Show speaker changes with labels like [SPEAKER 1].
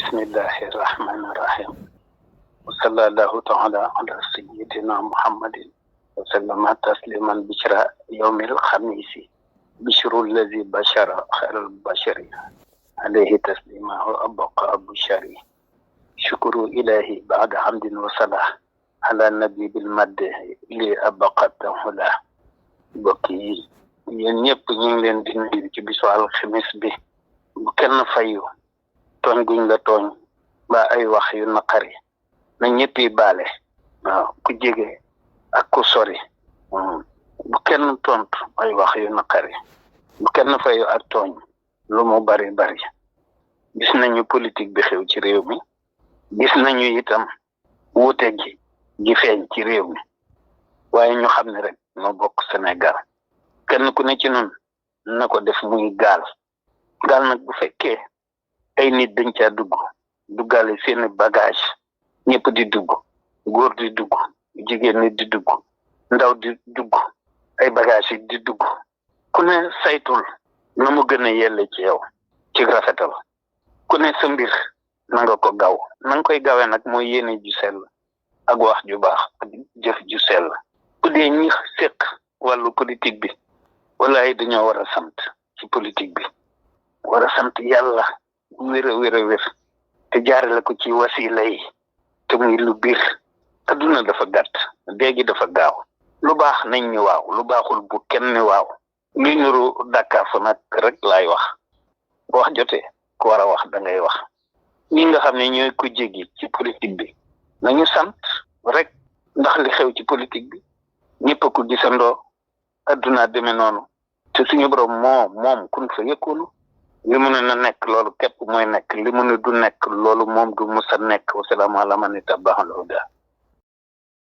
[SPEAKER 1] bismillahi rahmani rahim wa sallallahu taala ala sayyidina muhammadin wa sallama tasliman bishra yawmil khamisi bishru allazi bashara khairal bashari alayhi taslima wa abqa bushari shukru ilahi ba'da hamdin wa salah ala nabi bil madde li abaqat hula mbokk yi yéen ñëpp ñu ngi leen di nuyu ci bisu alxamis bi bu kenn fayu tooñ guñ la tooñ ba ay wax yu naqari na ñëppi baale waaw ku jege ak ku sori bu kenn tontu ay wax yu naqari bu kenn fayu ak tooñ lu mu bari bari gis nañu politique bi xew ci réew mi gis nañu itam wuute gi feeñ ci réew mi waaye ñu xam ne rek noo bokk Sénégal kenn ku ne ci nun na ko def muy gaal nag bu fekkee ay nit dañ caa duggaale seeni bagage ñëpp di dugg góor di dugg jigéen nit di dugg ndaw di dugg ay bagage yi di dugg ku ne saytul na mu gën a yelle ci yow ci rafetal ku ne sa mbir na nga ko gaaw na nga koy gaawee nag mooy yéene ju sell ak wax ju baax ak jëf ju sell bu dee ñi séq wàllu politique bi walaay dañoo war a sant ci politique bi war a sant yàlla wér te jaarale ko ci wasila yi te muy lu biir adduna dafa gàtt léegi dafa gaaw lu baax nañ ni waaw lu baaxul bu kenn ni waaw luy nuru Dakar fa nag rek laay wax wax jotee ku war a wax da ngay wax ñi nga xam ne ñooy ko jéggi ci politique bi nañu sant rek ndax li xew ci politique bi ñëpp a ko gisandoo adduna demee noonu te suñu borom moom kun fa yëkkoonu li mu ne na nekk loolu képp mooy nekk li mu ne du nekk loolu moom du musa nekk wasalaamaaleykum man ittaba'a al-huda